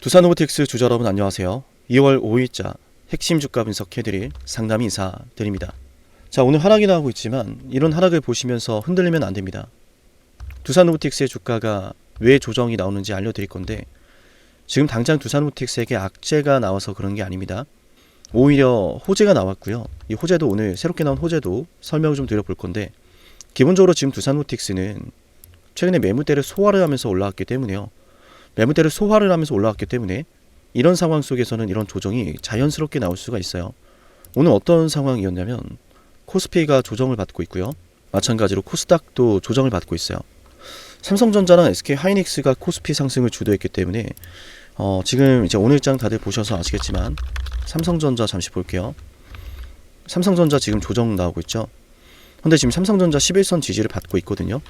두산로보틱스 주주 여러분 안녕하세요. 2월 5일자 핵심 주가 분석해드릴 상담 인사드립니다. 자, 오늘 하락이 나오고 있지만 이런 하락을 보시면서 흔들리면 안됩니다. 두산로보틱스의 주가가 왜 조정이 나오는지 알려드릴 건데, 지금 당장 두산로보틱스에게 악재가 나와서 그런 게 아닙니다. 오히려 호재가 나왔고요. 이 호재도 오늘 새롭게 나온 호재도 설명을 좀 드려볼 건데, 기본적으로 지금 두산로보틱스는 최근에 매물대를 소화를 하면서 올라왔기 때문에요. 매물대를 소화를 하면서 올라왔기 때문에 이런 상황 속에서는 이런 조정이 자연스럽게 나올 수가 있어요. 오늘 어떤 상황이었냐면 코스피가 조정을 받고 있고요. 마찬가지로 코스닥도 조정을 받고 있어요. 삼성전자랑 SK하이닉스가 코스피 상승을 주도했기 때문에 지금 이제 오늘장 다들 보셔서 아시겠지만 삼성전자 잠시 볼게요. 삼성전자 지금 조정 나오고 있죠. 근데 지금 삼성전자 11선 지지를 받고 있거든요.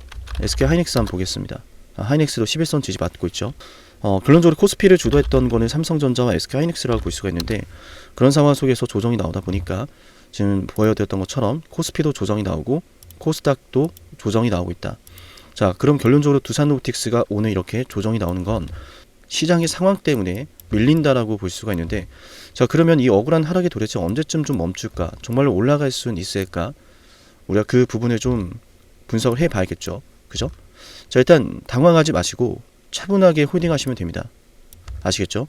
SK하이닉스 한번 보겠습니다. 하이닉스도 11선 지지 받고 있죠. 결론적으로 코스피를 주도했던 거는 삼성전자와 SK하이닉스라고 볼 수가 있는데, 그런 상황 속에서 조정이 나오다 보니까 지금 보여드렸던 것처럼 코스피도 조정이 나오고 코스닥도 조정이 나오고 있다. 자, 그럼 결론적으로 두산로보틱스가 오늘 이렇게 조정이 나오는 건 시장의 상황 때문에 밀린다라고 볼 수가 있는데, 자, 그러면 이 억울한 하락이 도대체 언제쯤 좀 멈출까? 정말로 올라갈 수는 있을까? 우리가 그 부분을 좀 분석을 해 봐야겠죠. 그죠? 자, 일단 당황하지 마시고 차분하게 홀딩하시면 됩니다. 아시겠죠?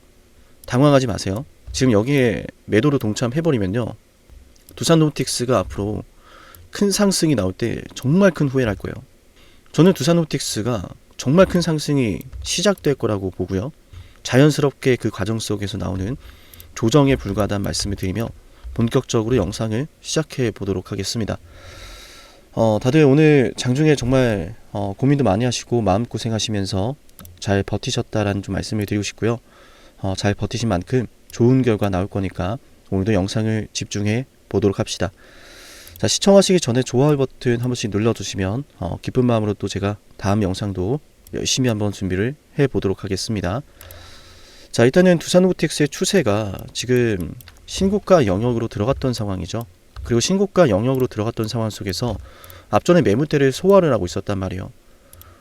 당황하지 마세요. 지금 여기에 매도로 동참해버리면요, 두산로보틱스가 앞으로 큰 상승이 나올 때 정말 큰 후회를 할 거예요. 저는 두산로보틱스가 정말 큰 상승이 시작될 거라고 보고요. 자연스럽게 그 과정 속에서 나오는 조정에 불과하다는 말씀을 드리며 본격적으로 영상을 시작해 보도록 하겠습니다. 다들 오늘 장중에 정말 고민도 많이 하시고 마음고생하시면서 잘 버티셨다라는 좀 말씀을 드리고 싶고요. 잘 버티신 만큼 좋은 결과 나올 거니까 오늘도 영상을 집중해 보도록 합시다. 자, 시청하시기 전에 좋아요 버튼 한 번씩 눌러주시면 기쁜 마음으로 또 제가 다음 영상도 열심히 한번 준비를 해 보도록 하겠습니다. 자, 일단은 두산로보틱스의 추세가 지금 신고가 영역으로 들어갔던 상황이죠. 그리고 신고가 영역으로 들어갔던 상황 속에서 앞전에 매물대를 소화를 하고 있었단 말이에요.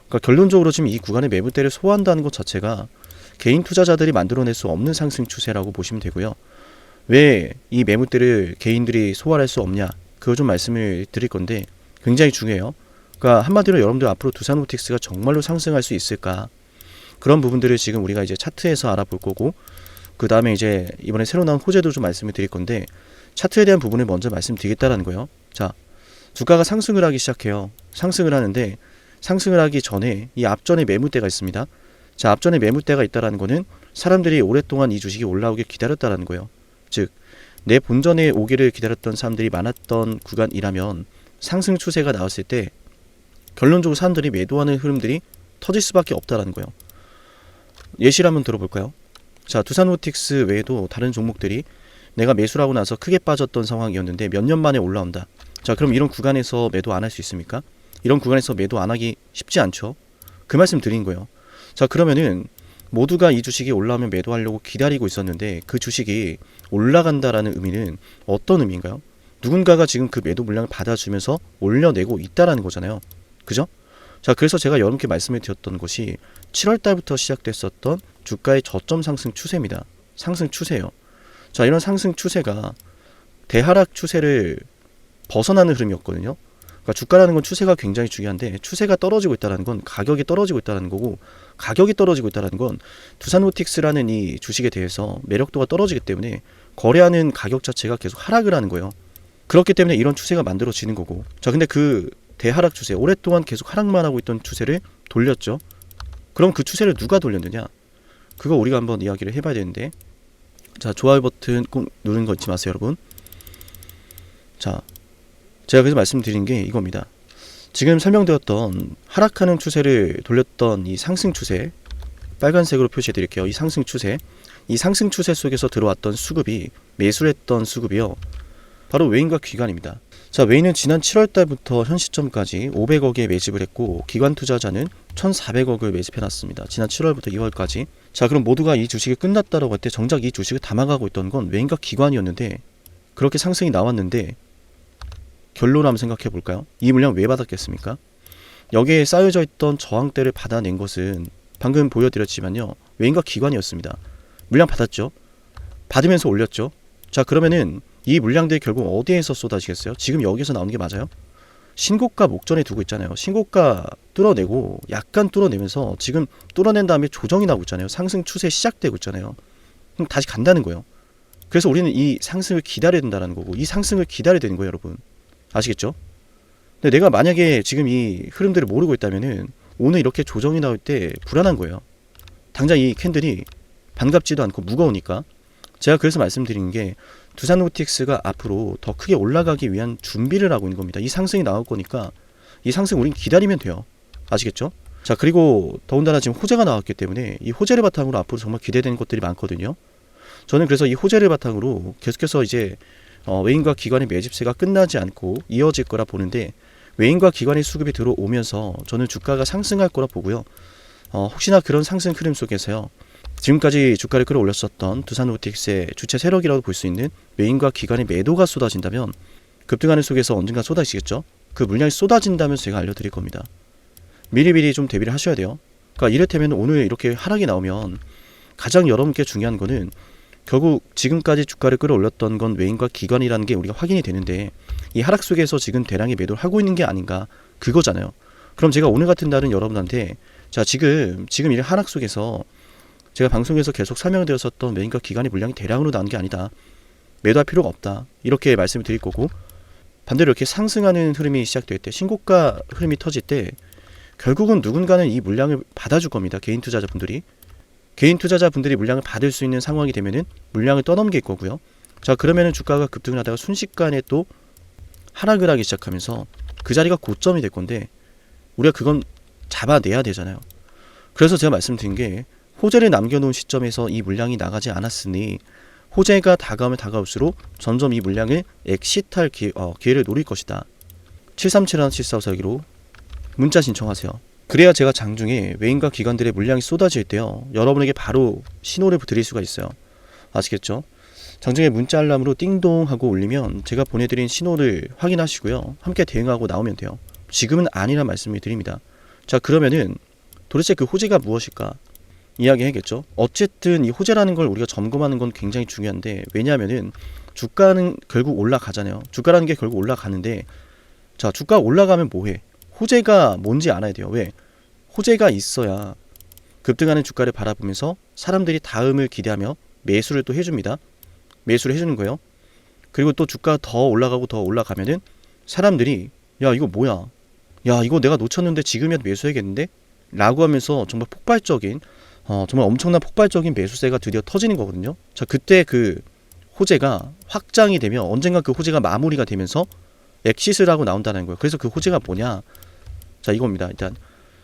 그러니까 결론적으로 지금 이 구간에 매물대를 소화한다는 것 자체가 개인 투자자들이 만들어낼 수 없는 상승 추세라고 보시면 되고요. 왜 이 매물대를 개인들이 소화할 수 없냐, 그거 좀 말씀을 드릴 건데 굉장히 중요해요. 그러니까 한마디로 여러분들 앞으로 두산로보틱스가 정말로 상승할 수 있을까, 그런 부분들을 지금 우리가 이제 차트에서 알아볼 거고, 그 다음에 이제 이번에 새로 나온 호재도 좀 말씀을 드릴 건데, 차트에 대한 부분을 먼저 말씀드리겠다라는 거예요. 자, 주가가 상승을 하기 시작해요. 상승을 하는데 상승을 하기 전에 이 앞전에 매물대가 있습니다. 자, 앞전에 매물대가 있다라는 거는 사람들이 오랫동안 이 주식이 올라오길 기다렸다라는 거예요. 즉, 내 본전에 오기를 기다렸던 사람들이 많았던 구간이라면 상승 추세가 나왔을 때 결론적으로 사람들이 매도하는 흐름들이 터질 수밖에 없다라는 거예요. 예시를 한번 들어볼까요? 자, 두산로보틱스 외에도 다른 종목들이 내가 매수를 하고 나서 크게 빠졌던 상황이었는데 몇 년 만에 올라온다. 자, 그럼 이런 구간에서 매도 안 할 수 있습니까? 이런 구간에서 매도 안 하기 쉽지 않죠. 그 말씀 드린 거예요. 자, 그러면은 모두가 이 주식이 올라오면 매도하려고 기다리고 있었는데 그 주식이 올라간다라는 의미는 어떤 의미인가요? 누군가가 지금 그 매도 물량을 받아주면서 올려내고 있다라는 거잖아요. 그죠? 자, 그래서 제가 여러분께 말씀을 드렸던 것이 7월 달부터 시작됐었던 주가의 저점 상승 추세입니다. 상승 추세예요. 자, 이런 상승 추세가 대하락 추세를 벗어나는 흐름이었거든요. 그러니까 주가라는 건 추세가 굉장히 중요한데, 추세가 떨어지고 있다는 건 가격이 떨어지고 있다는 거고, 가격이 떨어지고 있다는 건 두산로보틱스라는 이 주식에 대해서 매력도가 떨어지기 때문에 거래하는 가격 자체가 계속 하락을 하는 거예요. 그렇기 때문에 이런 추세가 만들어지는 거고, 자, 근데 그 대하락 추세, 오랫동안 계속 하락만 하고 있던 추세를 돌렸죠. 그럼 그 추세를 누가 돌렸느냐? 그거 우리가 한번 이야기를 해봐야 되는데, 자, 좋아요 버튼 꼭 누르는 거 잊지 마세요, 여러분. 자, 제가 그래서 말씀드린 게 이겁니다. 지금 설명드렸던 하락하는 추세를 돌렸던 이 상승 추세, 빨간색으로 표시해 드릴게요. 이 상승 추세, 이 상승 추세 속에서 들어왔던 수급이, 매수를 했던 수급이요, 바로 외인과 기관입니다. 자, 외인은 지난 7월 달부터 현 시점까지 500억에 매집을 했고, 기관 투자자는 1,400억을 매집해놨습니다. 지난 7월부터 2월까지. 자, 그럼 모두가 이 주식이 끝났다라고 할 때 정작 이 주식을 담아가고 있던 건 외인과 기관이었는데, 그렇게 상승이 나왔는데 결론을 한번 생각해 볼까요? 이 물량 왜 받았겠습니까? 여기에 쌓여져 있던 저항대를 받아낸 것은 방금 보여드렸지만요, 외인과 기관이었습니다. 물량 받았죠. 받으면서 올렸죠. 자, 그러면은 이 물량들이 결국 어디에서 쏟아지겠어요? 지금 여기서 나오는 게 맞아요? 신고가 목전에 두고 있잖아요. 신고가 뚫어내고 약간 뚫어내면서 지금 뚫어낸 다음에 조정이 나오고 있잖아요. 상승 추세 시작되고 있잖아요. 그럼 다시 간다는 거예요. 그래서 우리는 이 상승을 기다려야 된다는 거고, 이 상승을 기다려야 되는 거예요, 여러분. 아시겠죠? 근데 내가 만약에 지금 이 흐름들을 모르고 있다면은 오늘 이렇게 조정이 나올 때 불안한 거예요. 당장 이 캔들이 반갑지도 않고 무거우니까. 제가 그래서 말씀드리는 게 두산로보틱스가 앞으로 더 크게 올라가기 위한 준비를 하고 있는 겁니다. 이 상승이 나올 거니까 이 상승 우린 기다리면 돼요. 아시겠죠? 자, 그리고 더군다나 지금 호재가 나왔기 때문에 이 호재를 바탕으로 앞으로 정말 기대되는 것들이 많거든요. 저는 그래서 이 호재를 바탕으로 계속해서 이제 외인과 기관의 매집세가 끝나지 않고 이어질 거라 보는데, 외인과 기관의 수급이 들어오면서 저는 주가가 상승할 거라 보고요. 혹시나 그런 상승 흐름 속에서요, 지금까지 주가를 끌어올렸었던 두산로보틱스의 주체 세력이라고 볼 수 있는 외인과 기관의 매도가 쏟아진다면 급등하는 속에서 언젠가 쏟아지겠죠. 그 물량이 쏟아진다면 제가 알려드릴 겁니다. 미리미리 좀 대비를 하셔야 돼요. 그러니까 이를테면 오늘 이렇게 하락이 나오면 가장 여러분께 중요한 거는 결국 지금까지 주가를 끌어올렸던 건 외인과 기관이라는 게 우리가 확인이 되는데, 이 하락 속에서 지금 대량의 매도를 하고 있는 게 아닌가, 그거잖아요. 그럼 제가 오늘 같은 날은 여러분한테 자, 지금 이 하락 속에서 제가 방송에서 계속 설명드렸었던 외인과 기관의 물량이 대량으로 나온 게 아니다, 매도할 필요가 없다, 이렇게 말씀을 드릴 거고, 반대로 이렇게 상승하는 흐름이 시작될 때, 신고가 흐름이 터질 때 결국은 누군가는 이 물량을 받아줄 겁니다. 개인 투자자분들이 물량을 받을 수 있는 상황이 되면은 물량을 떠넘길 거고요. 자, 그러면은 주가가 급등을 하다가 순식간에 또 하락을 하기 시작하면서 그 자리가 고점이 될 건데, 우리가 그건 잡아내야 되잖아요. 그래서 제가 말씀드린 게, 호재를 남겨놓은 시점에서 이 물량이 나가지 않았으니 호재가 다가오면 다가올수록 점점 이 물량을 엑시트할 기회를 노릴 것이다. 7371-7454기로 문자 신청하세요. 그래야 제가 장중에 외인과 기관들의 물량이 쏟아질 때요, 여러분에게 바로 신호를 드릴 수가 있어요. 아시겠죠? 장중에 문자 알람으로 띵동 하고 울리면 제가 보내드린 신호를 확인하시고요, 함께 대응하고 나오면 돼요. 지금은 아니란 말씀을 드립니다. 자, 그러면은 도대체 그 호재가 무엇일까 이야기해야겠죠. 어쨌든 이 호재라는 걸 우리가 점검하는 건 굉장히 중요한데, 왜냐하면은 주가는 결국 올라가잖아요. 주가라는 게 결국 올라가는데, 자, 주가 올라가면 뭐해? 호재가 뭔지 알아야 돼요. 왜? 호재가 있어야 급등하는 주가를 바라보면서 사람들이 다음을 기대하며 매수를 또 해줍니다. 매수를 해주는 거예요. 그리고 또 주가가 더 올라가고 더 올라가면은 사람들이 야, 이거 뭐야? 야, 이거 내가 놓쳤는데 지금이라도 매수해야겠는데? 라고 하면서 정말 폭발적인 정말 엄청난 폭발적인 매수세가 드디어 터지는 거거든요. 자, 그때 그 호재가 확장이 되면 언젠가 그 호재가 마무리가 되면서 엑시스를 하고 나온다는 거예요. 그래서 그 호재가 뭐냐? 자, 이겁니다. 일단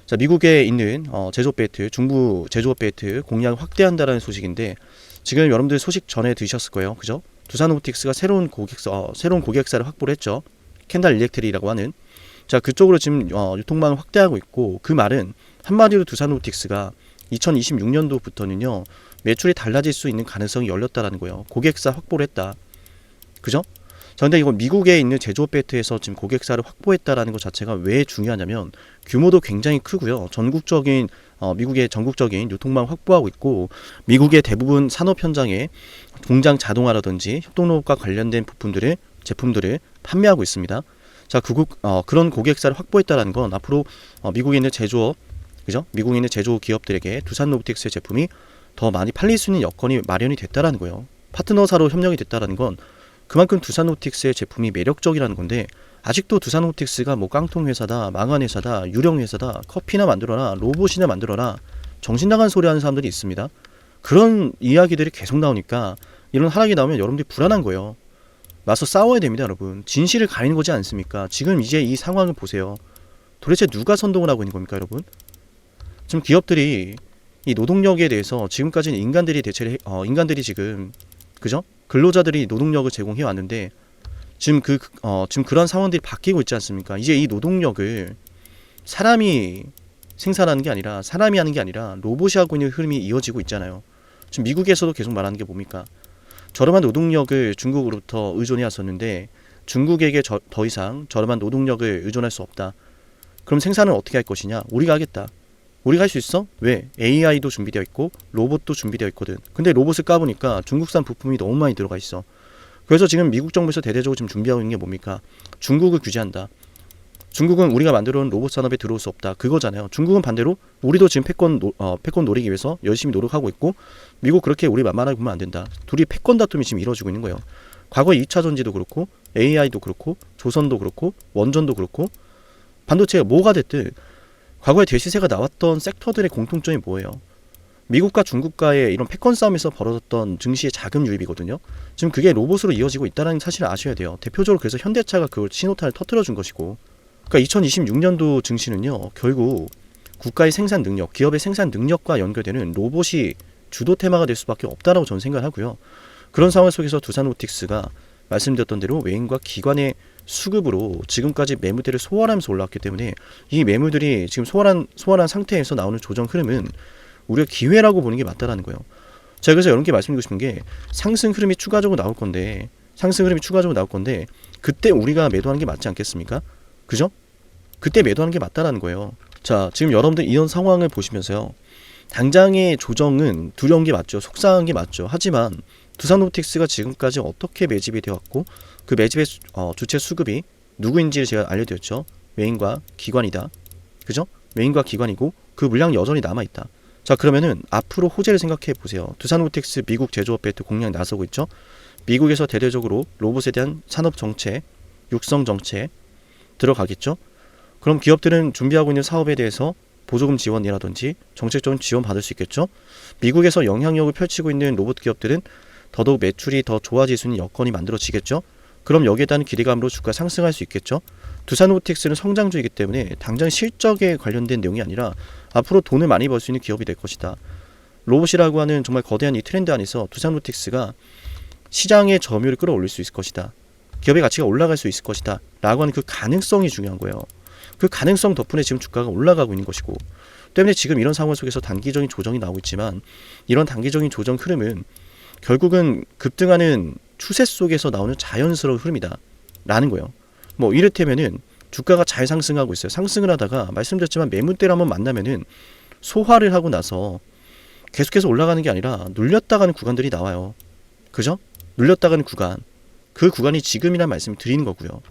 자, 미국에 있는 제조업 벨트, 중부 제조업 벨트 공략을 확대한다라는 소식인데, 지금 여러분들 소식 전해 들으셨을 거예요. 그죠? 두산로보틱스가 새로운 고객사를 확보를 했죠. 캔달 일렉트릭이라고 하는. 자, 그쪽으로 지금 유통망을 확대하고 있고, 그 말은 한마디로 두산로보틱스가 2026년도부터는요 매출이 달라질 수 있는 가능성이 열렸다라는 거예요. 고객사 확보를 했다. 그죠? 자, 근데 이건 미국에 있는 제조업 벨트에서 지금 고객사를 확보했다라는 것 자체가 왜 중요하냐면, 규모도 굉장히 크고요. 미국의 전국적인 유통망 확보하고 있고, 미국의 대부분 산업 현장에 공장 자동화라든지 협동로봇과 관련된 제품들을 판매하고 있습니다. 자, 그런 고객사를 확보했다라는 건 앞으로 미국에 있는 제조업, 그죠? 미국에 있는 제조 기업들에게 두산로보틱스의 제품이 더 많이 팔릴 수 있는 여건이 마련이 됐다라는 거예요. 파트너사로 협력이 됐다라는 건 그만큼 두산로보틱스의 제품이 매력적이라는 건데, 아직도 두산로보틱스가 뭐 깡통 회사다, 망한 회사다, 유령 회사다, 커피나 만들어라, 로봇이나 만들어라, 정신 나간 소리 하는 사람들이 있습니다. 그런 이야기들이 계속 나오니까 이런 하락이 나오면 여러분들이 불안한 거예요. 맞서 싸워야 됩니다, 여러분. 진실을 가리는 거지 않습니까? 지금 이제 이 상황을 보세요. 도대체 누가 선동을 하고 있는 겁니까, 여러분? 지금 기업들이 이 노동력에 대해서 지금까지는 인간들이 지금, 그죠? 근로자들이 노동력을 제공해 왔는데, 지금 그런 상황들이 바뀌고 있지 않습니까? 이제 이 노동력을 사람이 생산하는 게 아니라, 사람이 하는 게 아니라 로봇이 하고 있는 흐름이 이어지고 있잖아요. 지금 미국에서도 계속 말하는 게 뭡니까? 저렴한 노동력을 중국으로부터 의존해 왔었는데 중국에게 더 이상 저렴한 노동력을 의존할 수 없다. 그럼 생산을 어떻게 할 것이냐? 우리가 하겠다. 우리가 할 수 있어? 왜? AI도 준비되어 있고 로봇도 준비되어 있거든. 근데 로봇을 까보니까 중국산 부품이 너무 많이 들어가 있어. 그래서 지금 미국 정부에서 대대적으로 지금 준비하고 있는 게 뭡니까? 중국을 규제한다. 중국은 우리가 만들어온 로봇 산업에 들어올 수 없다. 그거잖아요. 중국은 반대로 우리도 지금 패권 노리기 위해서 열심히 노력하고 있고, 미국 그렇게 우리 만만하게 보면 안 된다. 둘이 패권 다툼이 지금 이루어지고 있는 거예요. 과거 2차 전지도 그렇고 AI도 그렇고 조선도 그렇고 원전도 그렇고 반도체가 뭐가 됐든 과거에 대시세가 나왔던 섹터들의 공통점이 뭐예요? 미국과 중국과의 이런 패권 싸움에서 벌어졌던 증시의 자금 유입이거든요. 지금 그게 로봇으로 이어지고 있다는 사실을 아셔야 돼요. 대표적으로 그래서 현대차가 그 신호탄을 터뜨려준 것이고, 그러니까 2026년도 증시는요, 결국 국가의 생산 능력, 기업의 생산 능력과 연결되는 로봇이 주도 테마가 될 수밖에 없다라고 저는 생각을 하고요. 그런 상황 속에서 두산로보틱스가 말씀드렸던 대로 외인과 기관의 수급으로 지금까지 매물대를 소환하면서 올라왔기 때문에 이 매물들이 지금 소환한 상태에서 나오는 조정 흐름은 우리가 기회라고 보는 게 맞다라는 거예요. 제가 그래서 여러분께 말씀드리고 싶은 게 상승 흐름이 추가적으로 나올 건데 그때 우리가 매도하는 게 맞지 않겠습니까? 그죠? 그때 매도하는 게 맞다라는 거예요. 자, 지금 여러분들 이런 상황을 보시면서요, 당장의 조정은 두려운 게 맞죠. 속상한 게 맞죠. 하지만 두산로보틱스가 지금까지 어떻게 매집이 되었고 그 매집의 주체 수급이 누구인지를 제가 알려드렸죠. 외인과 기관이다. 그죠? 외인과 기관이고 그 물량 여전히 남아있다. 자, 그러면은 앞으로 호재를 생각해 보세요. 두산로보틱스 미국 제조업 벨트 공략 나서고 있죠. 미국에서 대대적으로 로봇에 대한 산업 정책, 육성 정책 들어가겠죠. 그럼 기업들은 준비하고 있는 사업에 대해서 보조금 지원이라든지 정책적인 지원 받을 수 있겠죠. 미국에서 영향력을 펼치고 있는 로봇 기업들은 더더욱 매출이 더 좋아질 수 있는 여건이 만들어지겠죠. 그럼 여기에 대한 기대감으로 주가 상승할 수 있겠죠. 두산로보틱스는 성장주이기 때문에 당장 실적에 관련된 내용이 아니라 앞으로 돈을 많이 벌 수 있는 기업이 될 것이다. 로봇이라고 하는 정말 거대한 이 트렌드 안에서 두산로보틱스가 시장의 점유율을 끌어올릴 수 있을 것이다. 기업의 가치가 올라갈 수 있을 것이다. 라고 하는 그 가능성이 중요한 거예요. 그 가능성 덕분에 지금 주가가 올라가고 있는 것이고, 때문에 지금 이런 상황 속에서 단기적인 조정이 나오고 있지만 이런 단기적인 조정 흐름은 결국은 급등하는 추세 속에서 나오는 자연스러운 흐름이다 라는 거예요. 뭐 이를테면은 주가가 잘 상승하고 있어요. 상승을 하다가 말씀드렸지만 매물대를 한번 만나면은 소화를 하고 나서 계속해서 올라가는 게 아니라 눌렸다 가는 구간들이 나와요. 그죠? 눌렸다 가는 구간, 그 구간이 지금이란 말씀을 드리는 거고요.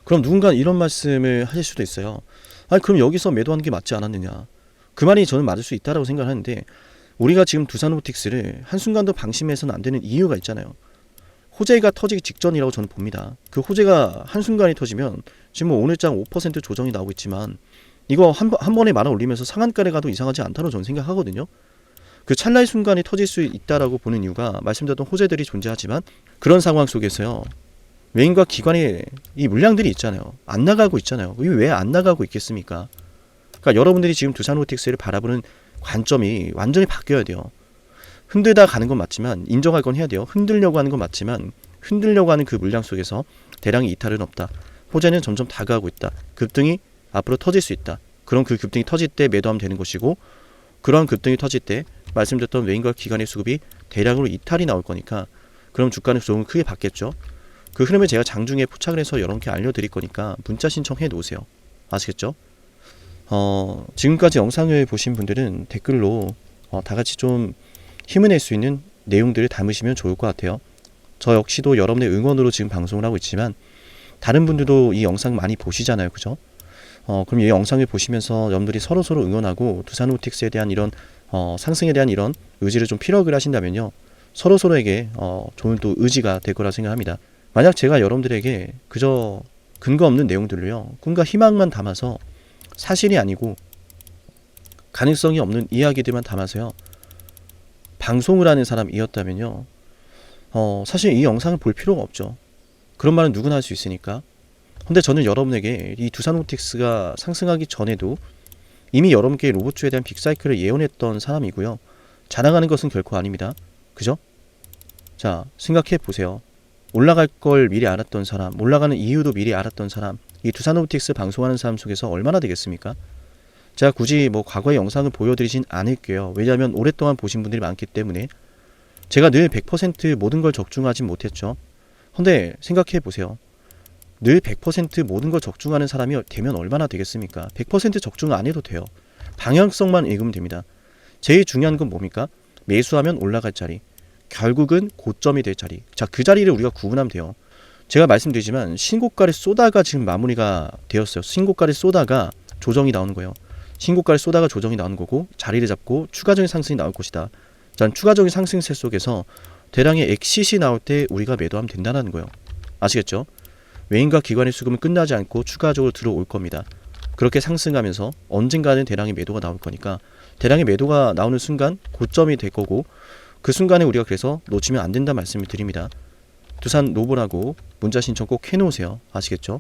그럼 누군가 이런 말씀을 하실 수도 있어요. 아니, 그럼 여기서 매도하는 게 맞지 않았느냐. 그 말이 저는 맞을 수 있다라고 생각하는데, 우리가 지금 두산로보틱스를 한순간도 방심해서는 안 되는 이유가 있잖아요. 호재가 터지기 직전이라고 저는 봅니다. 그 호재가 한순간에 터지면 지금 뭐 오늘장 5% 조정이 나오고 있지만 이거 한 번에 말아 올리면서 상한가를 가도 이상하지 않다고 저는 생각하거든요. 그 찰나의 순간에 터질 수 있다라고 보는 이유가 말씀드렸던 호재들이 존재하지만 그런 상황 속에서요, 외인과 기관의 이 물량들이 있잖아요. 안 나가고 있잖아요. 이게 왜 안 나가고 있겠습니까? 그러니까 여러분들이 지금 두산로보틱스를 바라보는 관점이 완전히 바뀌어야 돼요. 흔들다 가는 건 맞지만 인정할 건 해야 돼요. 흔들려고 하는 건 맞지만 흔들려고 하는 그 물량 속에서 대량의 이탈은 없다. 호재는 점점 다가가고 있다. 급등이 앞으로 터질 수 있다. 그럼 그 급등이 터질 때 매도하면 되는 것이고, 그러한 급등이 터질 때 말씀드렸던 외인과 기관의 수급이 대량으로 이탈이 나올 거니까 그럼 주가는 조금 크게 받겠죠. 그 흐름을 제가 장중에 포착을 해서 여러분께 알려드릴 거니까 문자 신청해 놓으세요. 아시겠죠? 지금까지 영상을 보신 분들은 댓글로 다 같이 좀 힘을 낼 수 있는 내용들을 담으시면 좋을 것 같아요. 저 역시도 여러분의 응원으로 지금 방송을 하고 있지만 다른 분들도 이 영상 많이 보시잖아요. 그죠? 그럼 이 영상을 보시면서 여러분들이 서로서로 응원하고 두산로보틱스에 대한 이런 상승에 대한 이런 의지를 좀 피력을 하신다면요, 서로서로에게 좋은 또 의지가 될 거라 생각합니다. 만약 제가 여러분들에게 그저 근거 없는 내용들을요, 꿈과 희망만 담아서 사실이 아니고 가능성이 없는 이야기들만 담아서요 방송을 하는 사람이었다면요, 사실 이 영상을 볼 필요가 없죠. 그런 말은 누구나 할 수 있으니까. 근데 저는 여러분에게 이 두산로보틱스가 상승하기 전에도 이미 여러분께 로봇주에 대한 빅사이클을 예언했던 사람이고요. 자랑하는 것은 결코 아닙니다. 그죠? 자, 생각해 보세요. 올라갈 걸 미리 알았던 사람, 올라가는 이유도 미리 알았던 사람, 이 두산로보틱스 방송하는 사람 속에서 얼마나 되겠습니까? 제가 굳이 뭐 과거의 영상을 보여드리진 않을게요. 왜냐하면 오랫동안 보신 분들이 많기 때문에. 제가 늘 100% 모든 걸 적중하진 못했죠. 근데 생각해 보세요. 늘 100% 모든 걸 적중하는 사람이 되면 얼마나 되겠습니까? 100% 적중 안 해도 돼요. 방향성만 읽으면 됩니다. 제일 중요한 건 뭡니까? 매수하면 올라갈 자리, 결국은 고점이 될 자리. 자, 그 자리를 우리가 구분하면 돼요. 제가 말씀드리지만 신고가를 쏘다가 지금 마무리가 되었어요. 신고가를 쏘다가 조정이 나오는 거예요. 신고가를 쏘다가 조정이 나오는 거고 자리를 잡고 추가적인 상승이 나올 것이다. 자, 추가적인 상승세 속에서 대량의 엑시시 나올 때 우리가 매도하면 된다는 거예요. 아시겠죠? 외인과 기관의 수급은 끝나지 않고 추가적으로 들어올 겁니다. 그렇게 상승하면서 언젠가는 대량의 매도가 나올 거니까 대량의 매도가 나오는 순간 고점이 될 거고 그 순간에 우리가 그래서 놓치면 안 된다 말씀을 드립니다. 두산 노블하고 문자 신청 꼭 해놓으세요. 아시겠죠?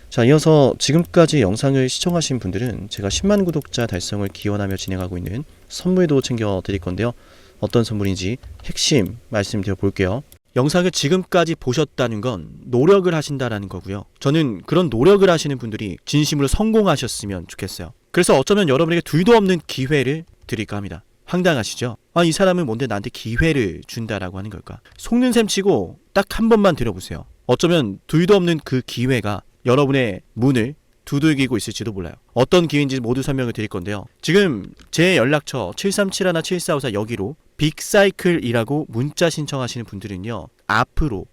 자, 이어서 지금까지 영상을 시청하신 분들은 제가 10만 구독자 달성을 기원하며 진행하고 있는 선물도 챙겨드릴 건데요. 어떤 선물인지 핵심 말씀드려 볼게요. 영상을 지금까지 보셨다는 건 노력을 하신다라는 거고요. 저는 그런 노력을 하시는 분들이 진심으로 성공하셨으면 좋겠어요. 그래서 어쩌면 여러분에게 둘도 없는 기회를 드릴까 합니다. 황당하시죠? 이 사람은 뭔데 나한테 기회를 준다라고 하는 걸까? 속는 셈 치고 딱 한 번만 들어보세요. 어쩌면 둘도 없는 그 기회가 여러분의 문을 두들기고 있을지도 몰라요. 어떤 기회인지 모두 설명을 드릴 건데요. 지금 제 연락처 7371-7454 여기로 빅사이클이라고 문자 신청하시는 분들은요. 앞으로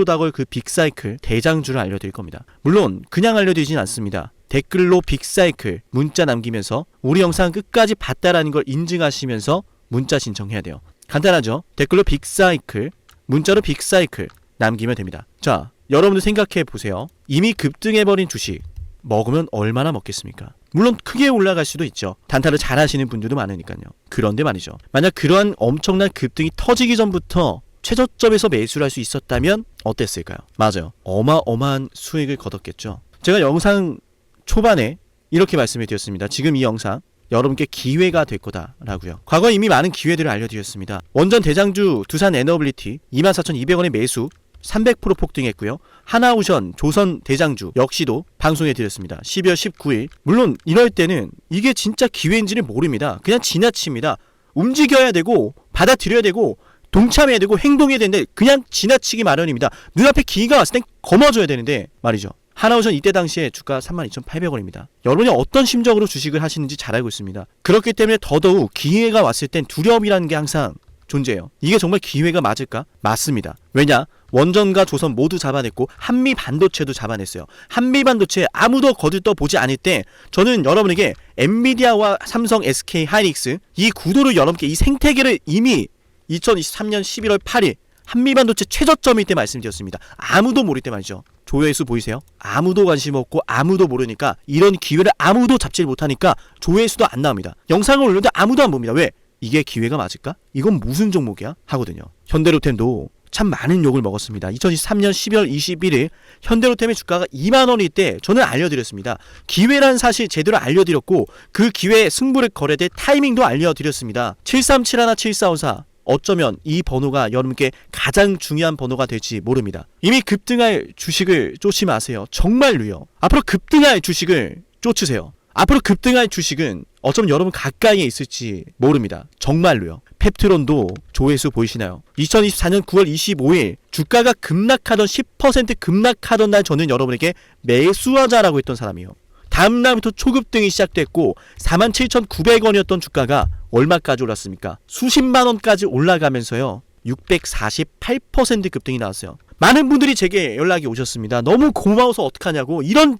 다가올 그 빅사이클 대장주를 알려드릴 겁니다. 물론 그냥 알려드리진 않습니다. 댓글로 빅사이클 문자 남기면서 우리 영상 끝까지 봤다라는 걸 인증하시면서 문자 신청해야 돼요. 간단하죠? 댓글로 빅사이클, 문자로 빅사이클 남기면 됩니다. 자, 여러분들 생각해 보세요. 이미 급등해버린 주식 먹으면 얼마나 먹겠습니까? 물론 크게 올라갈 수도 있죠. 단타를 잘 하시는 분들도 많으니까요. 그런데 말이죠. 만약 그러한 엄청난 급등이 터지기 전부터 최저점에서 매수를 할 수 있었다면 어땠을까요? 맞아요. 어마어마한 수익을 거뒀겠죠. 제가 영상 초반에 이렇게 말씀을 드렸습니다. 지금 이 영상 여러분께 기회가 될 거다라고요. 과거에 이미 많은 기회들을 알려드렸습니다. 원전 대장주 두산 에너빌리티 24,200원의 매수 300% 폭등했고요. 하나오션 조선 대장주 역시도 방송해 드렸습니다. 12월 19일. 물론 이럴 때는 이게 진짜 기회인지를 모릅니다. 그냥 지나칩니다. 움직여야 되고 받아들여야 되고 동참해야 되고 행동해야 되는데 그냥 지나치기 마련입니다. 눈앞에 기회가 왔을 땐 거머줘야 되는데 말이죠. 하나오션 이때 당시에 주가 32,800원입니다. 여러분이 어떤 심정으로 주식을 하시는지 잘 알고 있습니다. 그렇기 때문에 더더욱 기회가 왔을 땐 두려움이라는 게 항상 존재해요. 이게 정말 기회가 맞을까? 맞습니다. 왜냐? 원전과 조선 모두 잡아냈고 한미 반도체도 잡아냈어요. 한미 반도체 아무도 거들떠보지 않을 때 저는 여러분에게 엔비디아와 삼성, SK 하이닉스 이 구도를 여러분께 이 생태계를 이미 2023년 11월 8일 한미 반도체 최저점일 때 말씀드렸습니다. 아무도 모를 때 말이죠. 조회수 보이세요? 아무도 관심 없고 아무도 모르니까 이런 기회를 아무도 잡지 못하니까 조회수도 안 나옵니다. 영상을 올렸는데 아무도 안 봅니다. 왜? 이게 기회가 맞을까? 이건 무슨 종목이야? 하거든요. 현대로템도 참 많은 욕을 먹었습니다. 2023년 12월 21일 현대로템의 주가가 2만원일 때 저는 알려드렸습니다. 기회란 사실 제대로 알려드렸고 그 기회에 승부를 걸어야 될 타이밍도 알려드렸습니다. 7371-7454 어쩌면 이 번호가 여러분께 가장 중요한 번호가 될지 모릅니다. 이미 급등할 주식을 쫓지 마세요. 정말로요. 앞으로 급등할 주식을 쫓으세요. 앞으로 급등할 주식은 어쩌면 여러분 가까이에 있을지 모릅니다. 정말로요. 펩트론도 조회수 보이시나요? 2024년 9월 25일 주가가 급락하던 10% 급락하던 날 저는 여러분에게 매수하자라고 했던 사람이에요. 다음 날부터 초급등이 시작됐고 47,900원이었던 주가가 얼마까지 올랐습니까? 수십만 원까지 올라가면서요. 648% 급등이 나왔어요. 많은 분들이 제게 연락이 오셨습니다. 너무 고마워서 어떡하냐고. 이런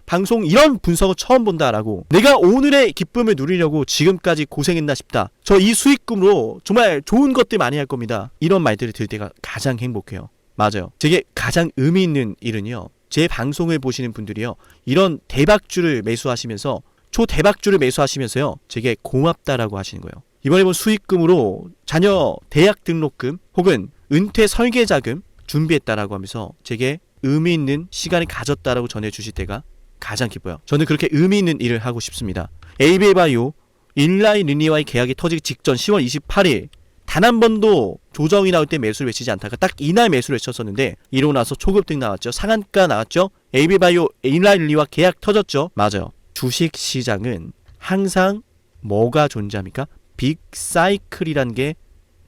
방송 이런 분석을 처음 본다라고. 내가 오늘의 기쁨을 누리려고 지금까지 고생했나 싶다. 저 이 수익금으로 정말 좋은 것들 많이 할 겁니다. 이런 말들을 들을 때가 가장 행복해요. 맞아요. 제게 가장 의미 있는 일은요. 제 방송을 보시는 분들이요. 이런 대박주를 매수하시면서 초대박주를 매수하시면서요. 제게 고맙다라고 하시는 거예요. 이번에 본 수익금으로 자녀 대학 등록금 혹은 은퇴 설계자금 준비했다라고 하면서 제게 의미 있는 시간을 가졌다라고 전해주실 때가 가장 기뻐요. 저는 그렇게 의미 있는 일을 하고 싶습니다. 에이비바이오 일라이 리니와의 계약이 터지기 직전 10월 28일 단 한 번도 조정이 나올 때 매수를 외치지 않다가 딱 이날 매수를 외쳤었는데 이러고 나서 초급등 나왔죠. 상한가 나왔죠. 에이비바이오 일라이 리니와 계약 터졌죠. 맞아요. 주식시장은 항상 뭐가 존재합니까? 빅사이클이란 게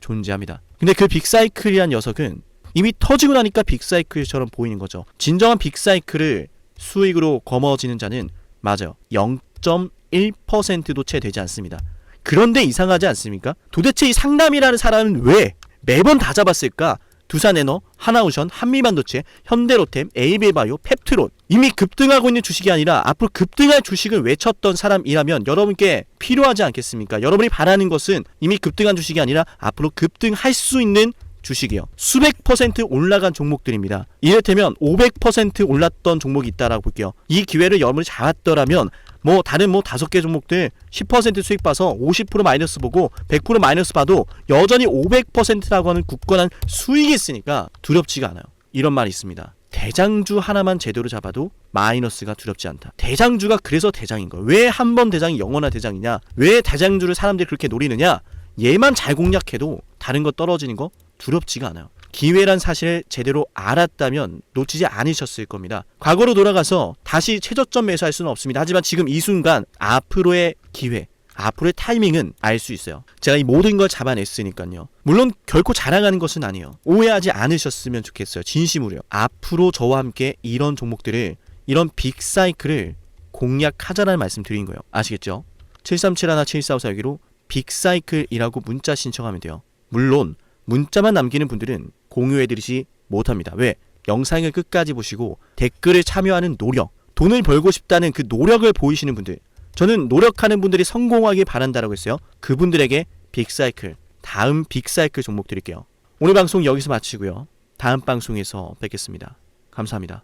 존재합니다. 근데 그 빅사이클이란 녀석은 이미 터지고 나니까 빅사이클처럼 보이는 거죠. 진정한 빅사이클을 수익으로 거머쥐는 자는 맞아요. 1%도 채 되지 않습니다. 그런데 이상하지 않습니까? 도대체 이 상남이라는 사람은 왜 매번 다 잡았을까? 두산에너, 하나우션, 한미반도체, 현대로템, 에이비바이오, 펩트론, 이미 급등하고 있는 주식이 아니라 앞으로 급등할 주식을 외쳤던 사람이라면 여러분께 필요하지 않겠습니까? 여러분이 바라는 것은 이미 급등한 주식이 아니라 앞으로 급등할 수 있는 주식이요. 수백 퍼센트 올라간 종목들입니다. 이를테면 500% 올랐던 종목이 있다라고 볼게요. 이 기회를 여러분이 잡았더라면 다른 5개 종목들 10% 수익 봐서 50% 마이너스 보고 100% 마이너스 봐도 여전히 500%라고 하는 굳건한 수익이 있으니까 두렵지가 않아요. 이런 말이 있습니다. 대장주 하나만 제대로 잡아도 마이너스가 두렵지 않다. 대장주가 그래서 대장인 거예요. 왜 한 번 대장이 영원한 대장이냐? 왜 대장주를 사람들이 그렇게 노리느냐? 얘만 잘 공략해도 다른 거 떨어지는 거 두렵지가 않아요. 기회란 사실을 제대로 알았다면 놓치지 않으셨을 겁니다. 과거로 돌아가서 다시 최저점 매수할 수는 없습니다. 하지만 지금 이 순간 앞으로의 기회, 앞으로의 타이밍은 알 수 있어요. 제가 이 모든 걸 잡아냈으니까요. 물론 결코 자랑하는 것은 아니에요. 오해하지 않으셨으면 좋겠어요. 진심으로요. 앞으로 저와 함께 이런 종목들을, 이런 빅사이클을 공략하자라는 말씀 드린 거예요. 아시겠죠? 737-17454여기로 빅사이클이라고 문자 신청하면 돼요. 물론 문자만 남기는 분들은 공유해드리지 못합니다. 왜? 영상을 끝까지 보시고 댓글을 참여하는 노력, 돈을 벌고 싶다는 그 노력을 보이시는 분들, 저는 노력하는 분들이 성공하길 바란다라고 했어요. 그분들에게 빅사이클, 다음 빅사이클 종목 드릴게요. 오늘 방송 여기서 마치고요. 다음 방송에서 뵙겠습니다. 감사합니다.